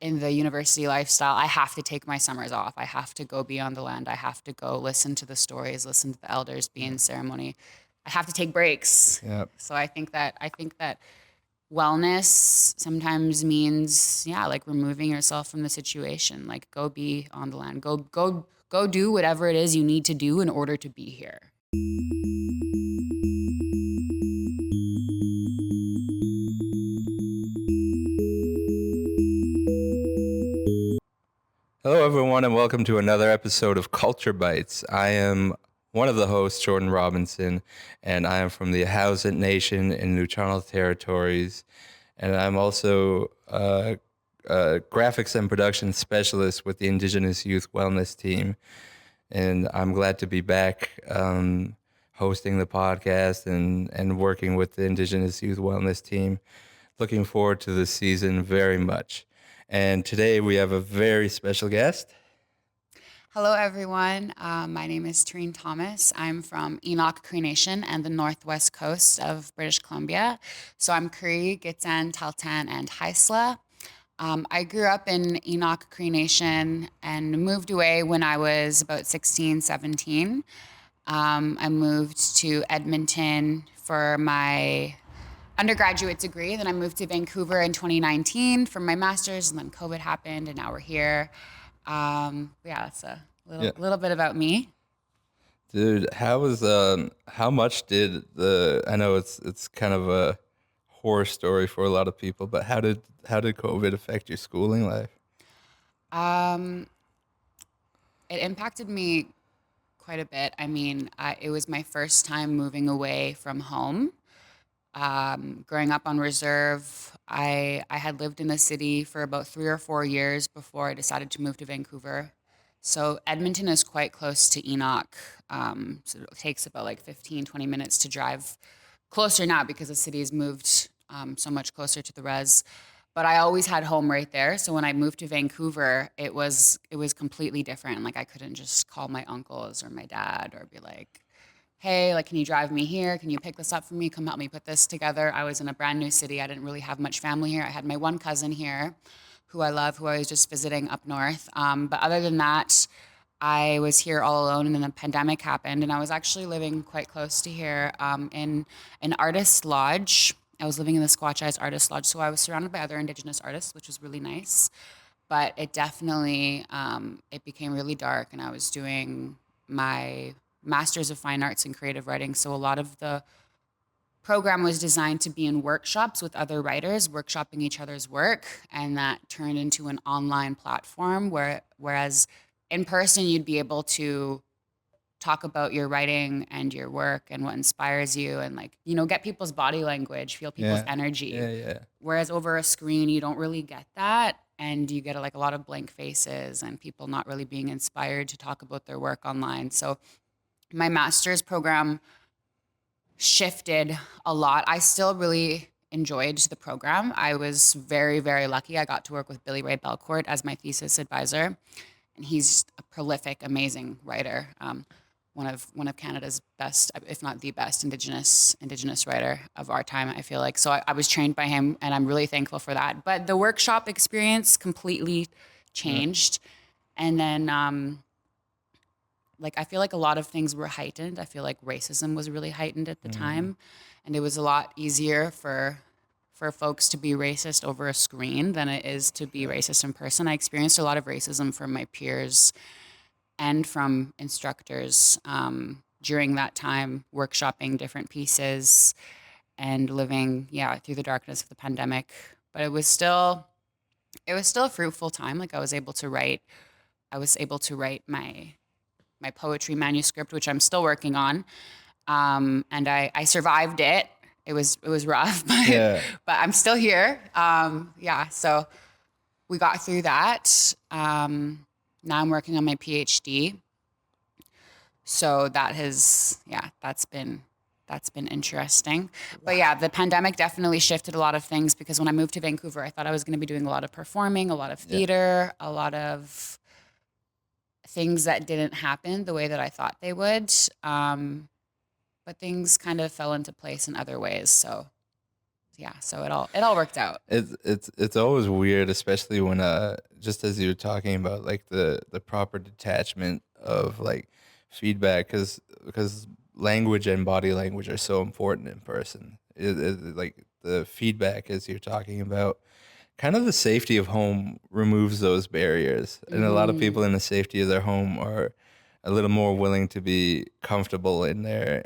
in the university lifestyle, I have to take my summers off. I have to go be on the land. I have to go listen to the stories, listen to the elders, be in ceremony. I have to take breaks. Yeah. So I think that wellness sometimes means, like removing yourself from the situation. Like go be on the land. Go do whatever it is you need to do in order to be here. Hello, everyone, and welcome to another episode of Culture Bytes. I am one of the hosts, Jordan Robinson, and I am from the Haisla Nation in New Channel Territories, and I'm also a graphics and production specialist with the Indigenous Youth Wellness Team, and I'm glad to be back hosting the podcast and working with the Indigenous Youth Wellness Team. Looking forward to this season very much. And today we have a very special guest. Hello, everyone. My name is Tarene Thomas. I'm from Enoch Cree Nation and the northwest coast of British Columbia. So I'm Cree, Gitxsan, Tahltan, and Haisla. I grew up in Enoch Cree Nation and moved away when I was about 16, 17. I moved to Edmonton for my undergraduate degree. Then I moved to Vancouver in 2019 for my master's, and then COVID happened, and now we're here. That's a little bit about me. Dude, how much did I know it's kind of a horror story for a lot of people, but how did COVID affect your schooling life? It impacted me quite a bit. I mean, it was my first time moving away from home. Growing up on reserve, I had lived in the city for about 3 or 4 years before I decided to move to Vancouver. So Edmonton is quite close to Enoch. So it takes about like 15, 20 minutes to drive closer now because the city has moved so much closer to the res. But I always had home right there. So when I moved to Vancouver, it was completely different. Like I couldn't just call my uncles or my dad or be like, hey, like, can you drive me here? Can you pick this up for me? Come help me put this together. I was in a brand new city. I didn't really have much family here. I had my one cousin here who I love, who I was just visiting up north. But other than that, I was here all alone, and then the pandemic happened, and I was actually living quite close to here in an artist lodge. I was living in the Squatch Eyes Artist Lodge, so I was surrounded by other Indigenous artists, which was really nice. But it definitely, it became really dark, and I was doing my Masters of Fine Arts and Creative Writing. So a lot of the program was designed to be in workshops with other writers, workshopping each other's work, and that turned into an online platform whereas in person you'd be able to talk about your writing and your work and what inspires you and get people's body language, feel people's energy. Yeah. Whereas over a screen you don't really get that, and you get a lot of blank faces and people not really being inspired to talk about their work online. So my master's program shifted a lot. I still really enjoyed the program. I was very, very lucky. I got to work with Billy Ray Belcourt as my thesis advisor, and he's a prolific, amazing writer. One of Canada's best, if not the best, Indigenous writer of our time, I feel like. So I was trained by him, and I'm really thankful for that. But the workshop experience completely changed, and then I feel like a lot of things were heightened. I feel like racism was really heightened at the time, and it was a lot easier for folks to be racist over a screen than it is to be racist in person. I experienced a lot of racism from my peers and from instructors during that time, workshopping different pieces and living, through the darkness of the pandemic. But it was still a fruitful time. Like I was able to write my poetry manuscript, which I'm still working on. And I survived it. It was rough, but I'm still here. So we got through that. Now I'm working on my PhD. So that's been interesting. But the pandemic definitely shifted a lot of things, because when I moved to Vancouver, I thought I was going to be doing a lot of performing, a lot of theater, a lot of things that didn't happen the way that I thought they would. But things kind of fell into place in other ways. So yeah, so it all worked out. It's always weird, especially when just as you were talking about like the proper detachment of like feedback, because language and body language are so important in person. Like the feedback as you're talking about, kind of the safety of home removes those barriers, and a lot of people Hmm. in the safety of their home are a little more willing to be comfortable in their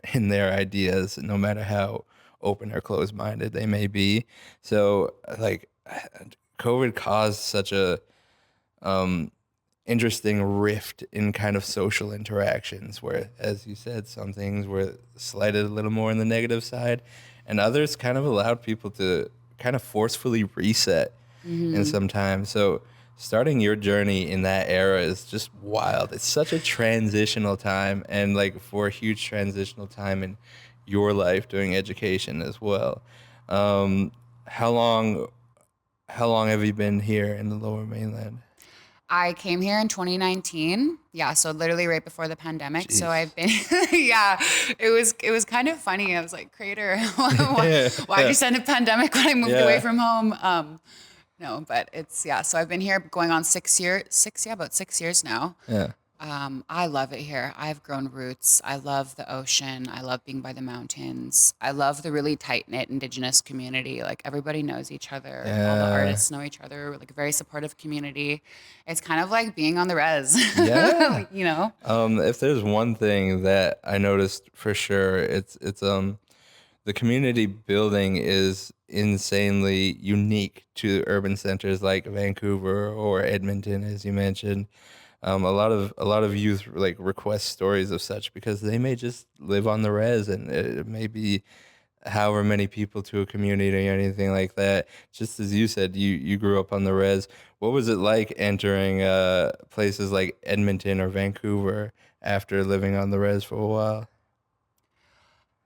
ideas, no matter how open or closed minded they may be. So, like, COVID caused such a um, interesting rift in kind of social interactions, where, as you said, some things were slighted a little more on the negative side, and others kind of allowed people to kind of forcefully reset in Hmm. some time. So starting your journey in that era is just wild. It's such a transitional time, and like for a huge transitional time in your life doing education as well. Um, how long how long have you been here in the Lower Mainland? I came here in 2019. Yeah, so literally right before the pandemic. So I've Jeez. been, yeah, it was kind of funny. I was like, Creator, why'd you send a pandemic when I moved away Yeah. from home? No, but yeah. So I've been here going on about 6 years now. Yeah. I love it here. I've grown roots. I love the ocean. I love being by the mountains. I love the really tight knit Indigenous community. Like everybody knows each other. All the Yeah. artists know each other. We're like a very supportive community. It's kind of like being on the res, Yeah. like, you know? If there's one thing that I noticed for sure, it's the community building is insanely unique to urban centers like Vancouver or Edmonton, as you mentioned. A lot of youth like request stories of such because they may just live on the res, and it may be however many people to a community or anything like that. Just as you said, you grew up on the res. What was it like entering places like Edmonton or Vancouver after living on the res for a while?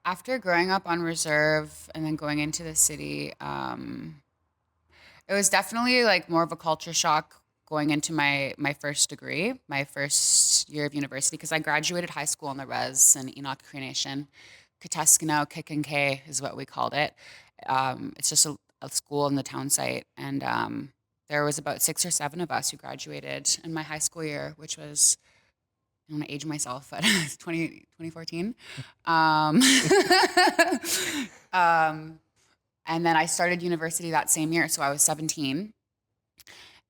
After growing up on reserve and then going into the city, it was definitely like more of a culture shock going into my first degree, my first year of university, because I graduated high school in the res in Enoch Cree Nation. Kataskino Kick and K is what we called it. It's just a school in the town site, and there was about 6 or 7 of us who graduated in my high school year, which was I don't want to age myself, but 2014. Um, um, and then I started university that same year, so I was 17.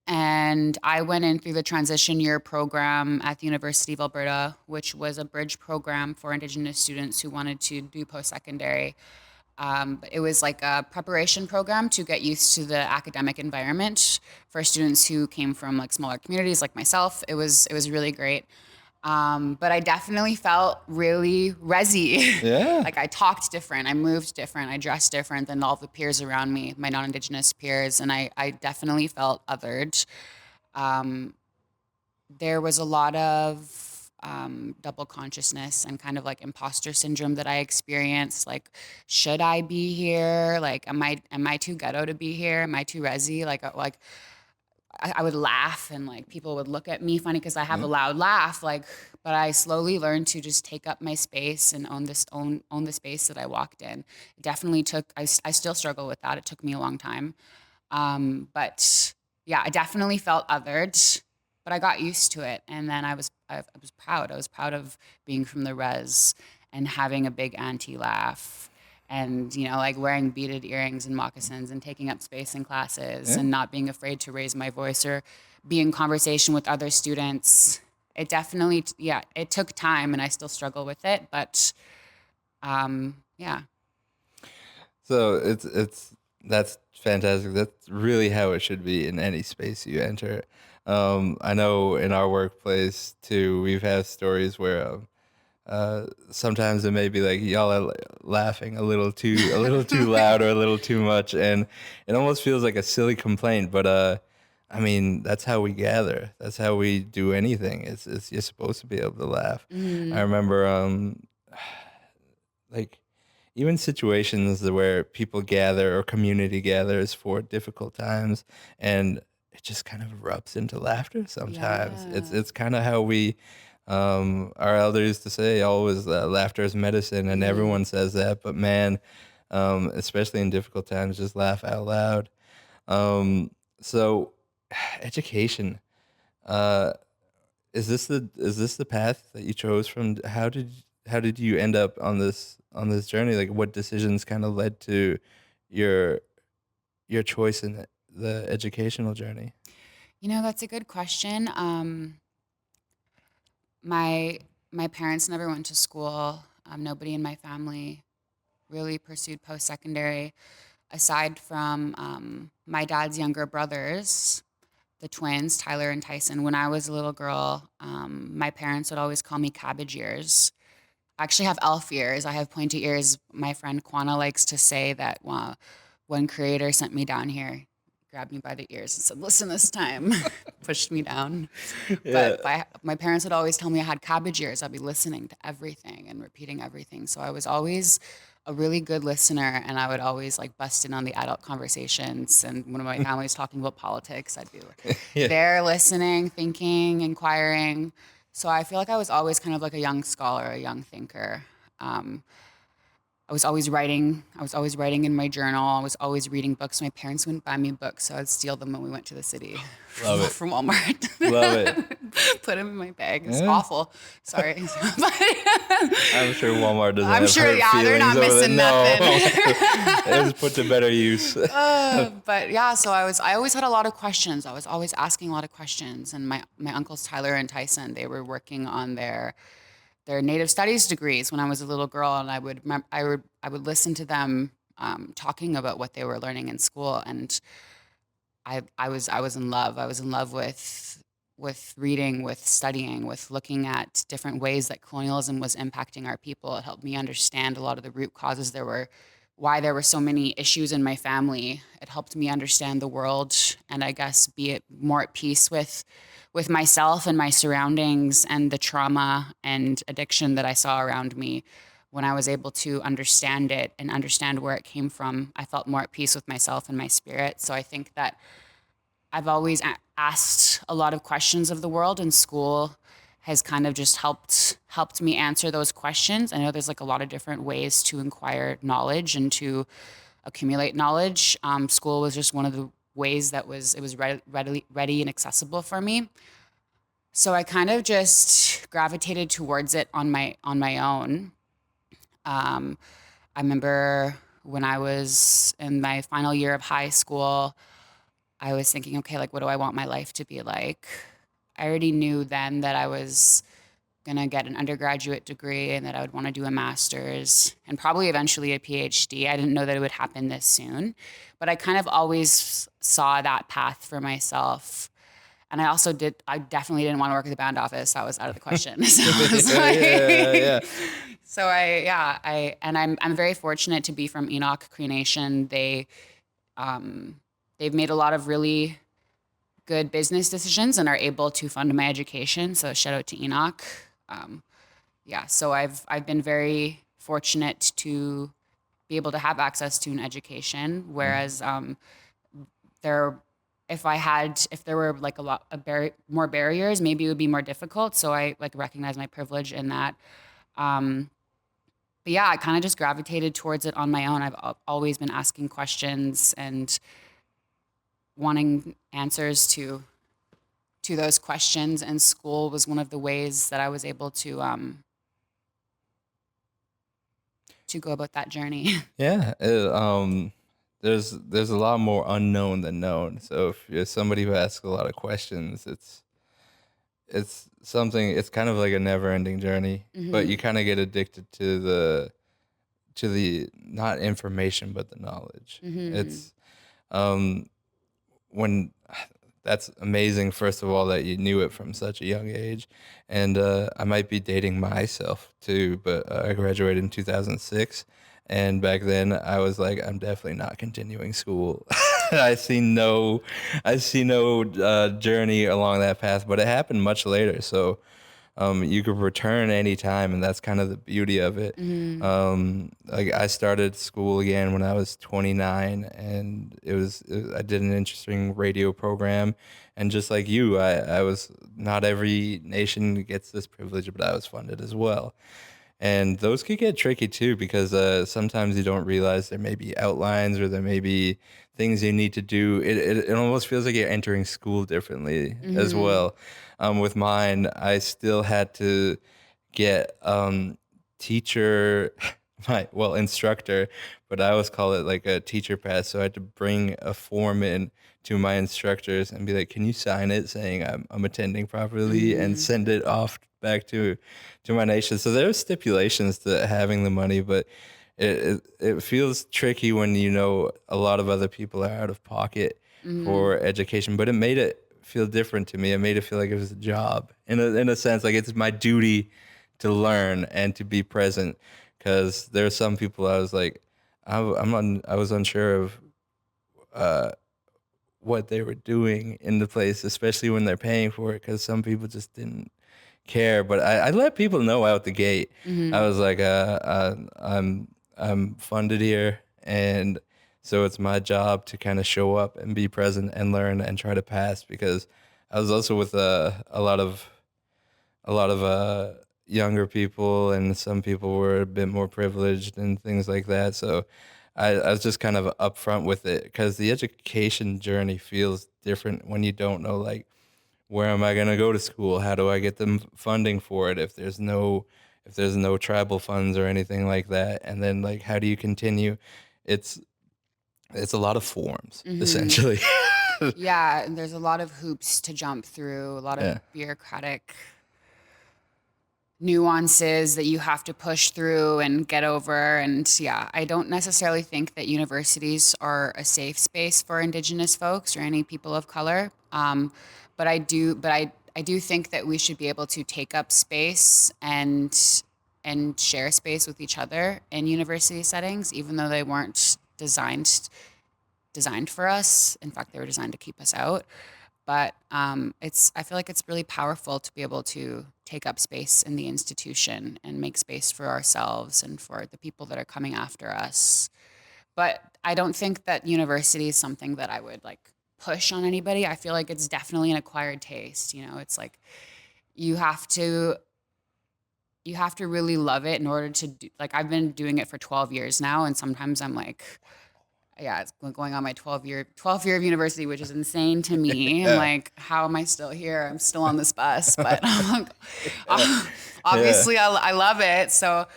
And I went in through the transition year program at the University of Alberta, which was a bridge program for Indigenous students who wanted to do post secondary. But it was like a preparation program to get used to the academic environment for students who came from like smaller communities like myself. It was really great. But I definitely felt really resi. Yeah. Like I talked different, I moved different, I dressed different than all the peers around me, my non-Indigenous peers, and I definitely felt othered. Um, there was a lot of double consciousness and kind of like imposter syndrome that I experienced. Like, should I be here? Like, am I too ghetto to be here? Am I too resi? Like I would laugh and like people would look at me funny because I have a loud laugh. Like, but I slowly learned to just take up my space and own the space that I walked in. It definitely took. I still struggle with that. It took me a long time. But yeah, I definitely felt othered, but I got used to it. And then I was proud. I was proud of being from the res and having a big auntie laugh and, like wearing beaded earrings and moccasins and taking up space in classes Yeah. and not being afraid to raise my voice or be in conversation with other students. It definitely, yeah, it took time and I still struggle with it, but yeah. So it's that's fantastic. That's really how it should be in any space you enter. I know in our workplace too, we've had stories where sometimes it may be like y'all are laughing a little too loud or a little too much, and it almost feels like a silly complaint. But I mean that's how we gather. That's how we do anything. It's you're supposed to be able to laugh. I Mhm. remember like even situations where people gather or community gathers for difficult times, and it just kind of erupts into laughter sometimes. it's Yeah. it's kind of how we our elders used to say always laughter is medicine, and Mhm. everyone says that, but man, especially in difficult times. Just laugh out loud. Um, so, education. Uh, is this the path that you chose from? How did you end up on this journey? Like, what decisions kind of led to your your choice in the educational journey? That's a good question. My my parents never went to school. Nobody in my family really pursued post secondary, aside from my dad's younger brothers, the twins, Tyler and Tyson. When I was a little girl, my parents would always call me cabbage ears. I actually have elf ears. I have pointy ears. My friend Kwana likes to say that one creator sent me down here, grabbed me by the ears and said, "Listen this time," pushed me down. Yeah. But my parents would always tell me I had cabbage ears. I'd be listening to everything and repeating everything. So I was always a really good listener, and I would always like bust in on the adult conversations. And when my family was talking about politics, I'd be Yeah. there listening, thinking, inquiring. So I feel like I was always kind of like a young scholar, a young thinker. Um, I was always writing. I was always writing in my journal. I was always reading books. My parents wouldn't buy me books, so I'd steal them when we went to the city Love it. from Walmart. Love it. Put them in my bag. It's Yeah. awful. Sorry. I'm sure Walmart doesn't I'm have sure, hurt yeah, they're feelings not over missing that. No. nothing. It was put to better use. But yeah, so I always had a lot of questions. I was always asking a lot of questions. And my uncles Tyler and Tyson, they were working on their Native Studies degrees when I was a little girl, and I would listen to them talking about what they were learning in school, and I was in love. I was in love with reading, with studying, with looking at different ways that colonialism was impacting our people. It helped me understand a lot of the root causes why there were so many issues in my family. It helped me understand the world, and I guess be it more at peace with myself and my surroundings and the trauma and addiction that I saw around me. When I was able to understand it and understand where it came from, I felt more at peace with myself and my spirit. So I think that I've always asked a lot of questions of the world, and school has kind of just helped me answer those questions. I know there's like a lot of different ways to acquire knowledge and to accumulate knowledge. School was just one of the ways that was ready and accessible for me. So I kind of just gravitated towards it on my own. Um, I remember when I was in my final year of high school, I was thinking, okay, like, what do I want my life to be like? I already knew then that I was going to get an undergraduate degree and that I would want to do a master's and probably eventually a PhD. I didn't know that it would happen this soon, but I kind of always saw that path for myself. And I definitely didn't want to work at the band office. That was out of the question. So I was like, Yeah. I'm very fortunate to be from Enoch Cree Nation. They've made a lot of really good business decisions and are able to fund my education. So shout out to Enoch. Um, so I've been very fortunate to be able to have access to an education. Whereas there, if there were like more barriers, maybe it would be more difficult. So I like recognize my privilege in that. But yeah, I kind of just gravitated towards it on my own. I've always been asking questions and wanting answers to those questions, and school was one of the ways that I was able to go about that journey. Yeah. There's a lot more unknown than known. So if you're somebody who asks a lot of questions, it's kind of like a never ending journey. But you kind of get addicted to the not information but the knowledge. It's um when that's amazing, first of all, that you knew it from such a young age. And I might be dating myself too, but I graduated in 2006, and back then I was like, I'm definitely not continuing school. I see no journey along that path, but it happened much later. So you could return anytime, and that's kind of the beauty of it. Like, I started school again when I was 29, and I did an interesting radio program, and just like you, I was not every nation gets this privilege, but I was funded as well. And those could get tricky too because sometimes you don't realize there may be outlines or there may be things you need to do. It almost feels like you're entering school differently as Mm-hmm. well. With mine, I still had to get teacher, instructor, but I always call it like a teacher pass. So I had to bring a form in to my instructors and be like, "Can you sign it saying I'm attending properly?" and Mm-hmm. send it off back to my nation. So there's stipulations to having the money, but it feels tricky when you know a lot of other people are out of pocket Mm-hmm. for education. But it made it feel different to me. It made it feel like it was a job in a sense, like it's my duty to learn and to be present. Because there are some people I was like, I was unsure of uh, what they were doing in the place, especially when they're paying for it. Because some people just didn't care, but I let people know out the gate. I Mm-hmm. was like, I'm funded here, and so it's my job to kind of show up and be present and learn and try to pass. Because I was also with a lot of younger people, and some people were a bit more privileged and things like that. So I was just kind of upfront with it because the education journey feels different when you don't know like where am I going to go to school? How do I get the funding for it if there's no tribal funds or anything like that? And then like how do you continue? It's it's a lot of forms Mm-hmm. essentially. Yeah, and there's a lot of hoops to jump through, a lot of Yeah. bureaucratic nuances that you have to push through and get over. And yeah, I don't necessarily think that universities are a safe space for Indigenous folks or any people of color. But I do think that we should be able to take up space and share space with each other in university settings, even though they weren't designed for us. In fact, they were designed to keep us out. But I feel like it's really powerful to be able to take up space in the institution and make space for ourselves and for the people that are coming after us. But I don't think that university is something that I would like push on anybody. I feel like it's definitely an acquired taste. You know, it's like you have to you have to really love it in order to do, like I've been doing it for 12 years now, and sometimes I'm like, yeah, it's going on my 12th year of university, which is insane to me. I'm Yeah. like, how am I still here? I'm still on this bus, but Yeah. Yeah. obviously I love it. So,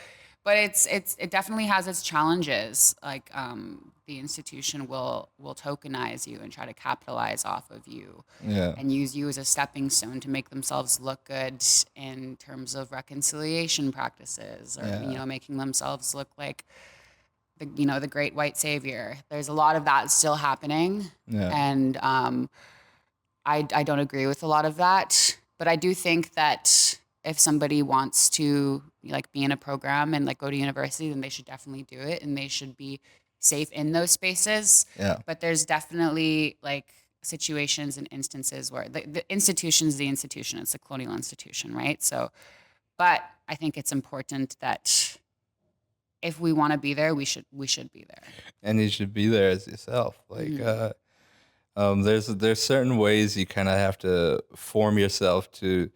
but it definitely has its challenges. Like, the institution will tokenize you and try to capitalize off of you Yeah. and use you as a stepping stone to make themselves look good in terms of reconciliation practices, or, Yeah. making themselves look like the great white savior. There's a lot of that still happening, Yeah. and I don't agree with a lot of that. But I do think that if somebody wants to like be in a program and like go to university, then they should definitely do it, and they should be safe in those spaces. Yeah. But there's definitely like situations and instances where the institution's the institution. It's a colonial institution, right? So, but I think it's important that if we want to be there, we should be there. And you should be there as yourself. Like Mhm. there's certain ways you kind of have to form yourself to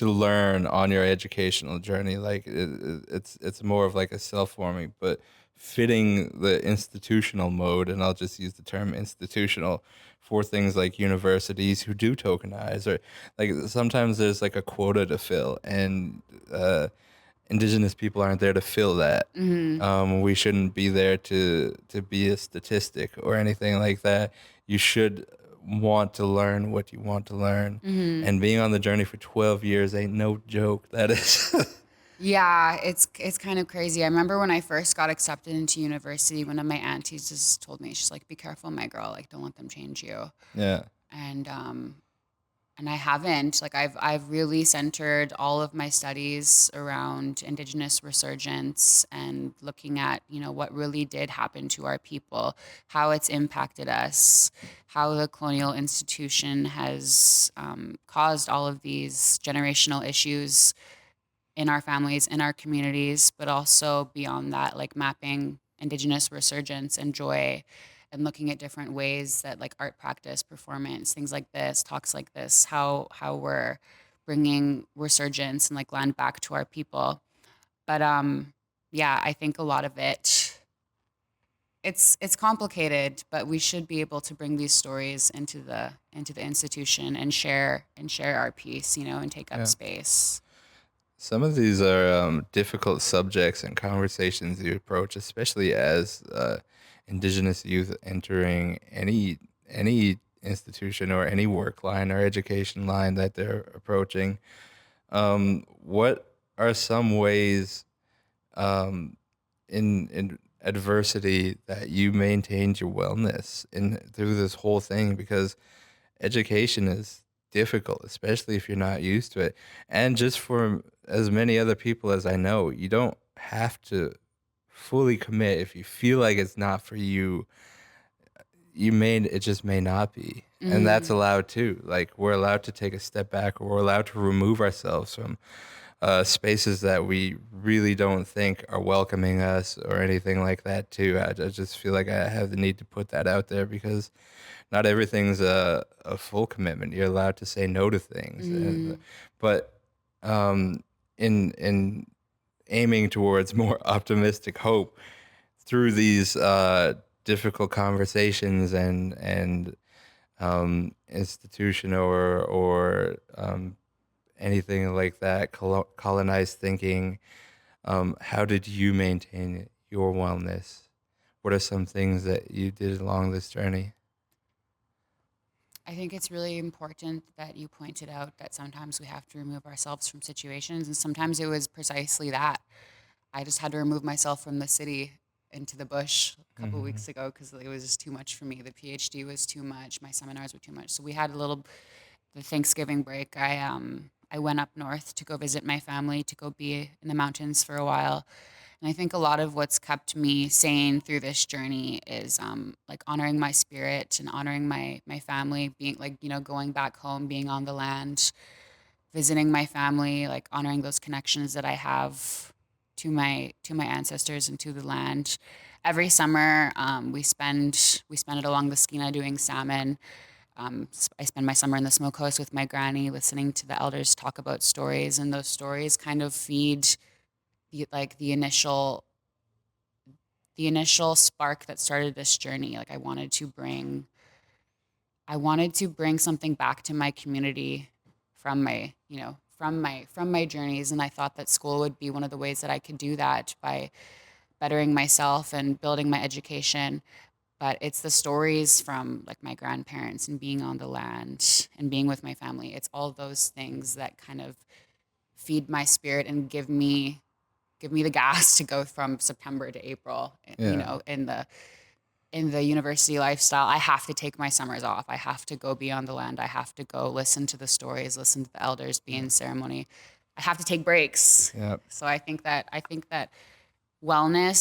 learn on your educational journey. Like it's more of like a self forming, but fitting the institutional mode, and I'll just use the term institutional for things like universities who do tokenize, or like sometimes there's like a quota to fill, and Indigenous people aren't there to fill that. Mhm. We shouldn't be there to be a statistic or anything like that. You should want to learn what you want to learn. Mhm. And being on the journey for 12 years ain't no joke. That is. Yeah, it's kind of crazy. I remember when I first got accepted into university, one of my aunties just told me, she's like, "Be careful, my girl. Like, don't let them change you." Yeah. And I haven't. Like, I've really centered all of my studies around Indigenous resurgence and looking at, what really did happen to our people, how it's impacted us, how the colonial institution has caused all of these generational issues in our families, in our communities, but also beyond that, like mapping Indigenous resurgence and joy and looking at different ways that like art practice, performance, things like this, talks like this, how we're bringing resurgence and like land back to our people. But yeah, I think a lot of it's complicated, but we should be able to bring these stories into the institution and share our piece, you know, and take up Yeah. space. Some of these are difficult subjects and conversations you approach, especially as Indigenous youth entering any institution or any work line or education line that they're approaching. What are some ways um, in adversity that you maintained your wellness in through this whole thing? Because education is difficult, especially if you're not used to it. And just for as many other people as I know, you don't have to fully commit if you feel like it's not for you. It just may not be. And that's Mm, allowed too. Like we're allowed to take a step back, or we're allowed to remove ourselves from spaces that we really don't think are welcoming us or anything like that too. I just feel like I have the need to put that out there because not everything's a full commitment. You're allowed to say no to things, mm, but um, in aiming towards more optimistic hope through these difficult conversations and institution or anything like that, colonized thinking. How did you maintain your wellness? What are some things that you did along this journey? I think it's really important that you pointed out that sometimes we have to remove ourselves from situations, and sometimes it was precisely that. I just had to remove myself from the city into the bush a couple of Hmm. weeks ago because it was just too much for me. The PhD was too much. My seminars were too much. So we had a little the Thanksgiving break. I went up north to go visit my family, to go be in the mountains for a while. And I think a lot of what's kept me sane through this journey is like honoring my spirit and honoring my family, being like, you know, going back home, being on the land, visiting my family, like honoring those connections that I have to my ancestors and to the land. Every summer, we spend it along the Skeena doing salmon. I spend my summer in the smokehouse with my granny, listening to the elders talk about stories, and those stories kind of feed like the initial spark that started this journey. Like I wanted to bring something back to my community from my, you know, from my journeys, and I thought that school would be one of the ways that I could do that by bettering myself and building my education. But it's the stories from like my grandparents and being on the land and being with my family. It's all those things that kind of feed my spirit and give me the gas to go from September to April, you Yeah. know, in the university lifestyle. I have to take my summers off. I have to go be on the land. I have to go listen to the stories, listen to the elders, be Yeah. in ceremony. I have to take breaks. Yeah. So I think that wellness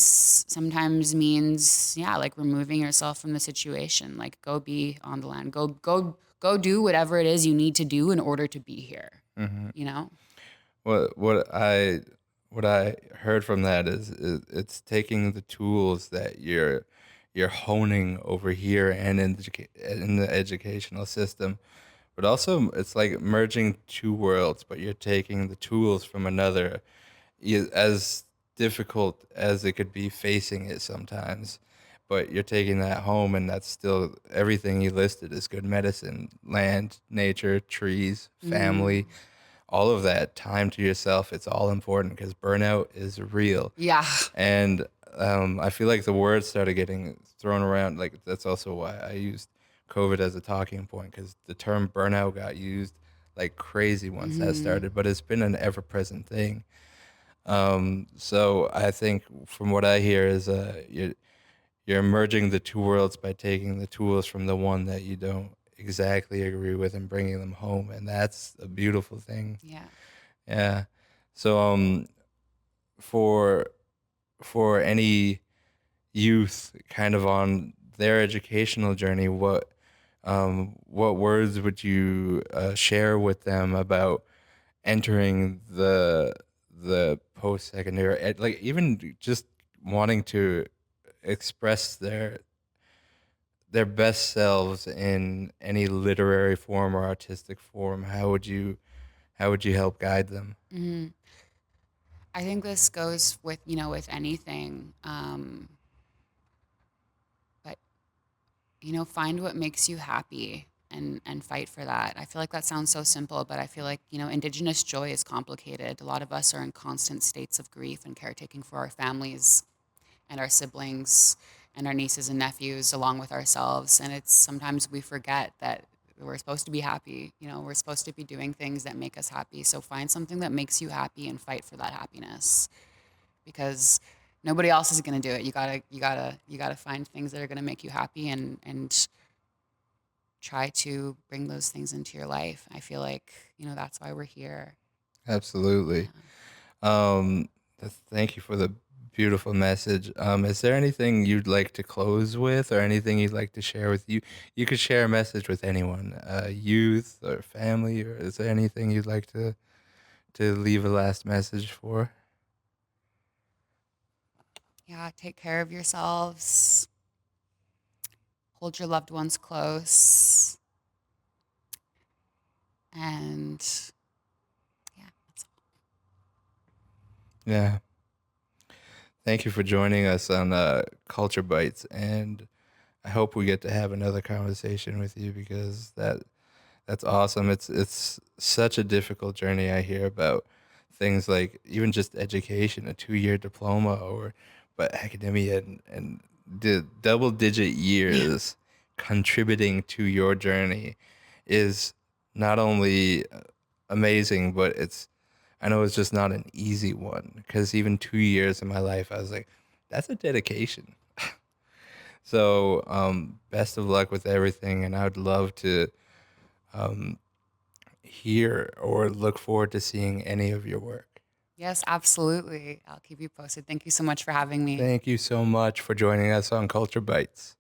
sometimes means, yeah, like removing yourself from the situation. Like go be on the land. Go do whatever it is you need to do in order to be here, Hmm. you know? What what I what I heard from that is it's taking the tools that you're honing over here and in the educational system, but also it's like merging two worlds, but you're taking the tools from another, as difficult as it could be facing it sometimes. But you're taking that home, and that's still everything you listed is good medicine: land, nature, trees, Mm, family, all of that time to yourself. It's all important because burnout is real. yeah. And I feel like the words started getting thrown around. Like that's also why I used COVID as a talking point, because the term burnout got used like crazy once that Hmm. started, but it's been an ever-present thing. So I think from what I hear is you're merging the two worlds by taking the tools from the one that you don't exactly agree with and bringing them home, and that's a beautiful thing. Yeah. Yeah. So for for any youth kind of on their educational journey, what words would you share with them about entering the post secondary, like even just wanting to express their best selves in any literary form or artistic form? How would you help guide them? Hmm. I think this goes with, with anything. But, find what makes you happy and fight for that. I feel like that sounds so simple, but I feel like, Indigenous joy is complicated. A lot of us are in constant states of grief and caretaking for our families and our siblings and our nieces and nephews along with ourselves. And it's sometimes we forget that we're supposed to be happy. We're supposed to be doing things that make us happy. So find something that makes you happy and fight for that happiness because nobody else is going to do it. You gotta find things that are going to make you happy and try to bring those things into your life. I feel like, that's why we're here. Absolutely. Yeah. Um, Thank you for the beautiful message. Is there anything you'd like to close with, or anything you'd like to share with you? You could share a message with anyone, youth or family, or is there anything you'd like to leave a last message for? Yeah, take care of yourselves. Hold your loved ones close. And yeah, that's Yeah. Thank you for joining us on Culture Bites, and I hope we get to have another conversation with you because that's awesome. It's such a difficult journey. I hear about things like even just education, a 2-year diploma, or but academia and the double digit all. years contributing to your journey is not only amazing, but I know it's just not an easy one because even 2 years in my life, I was like, that's a dedication. So, best of luck with everything, and I would love to um, hear or look forward to seeing any of your work. Yes, absolutely. I'll keep you posted. Thank you so much for having me. Thank you so much for joining us on Culture Bites.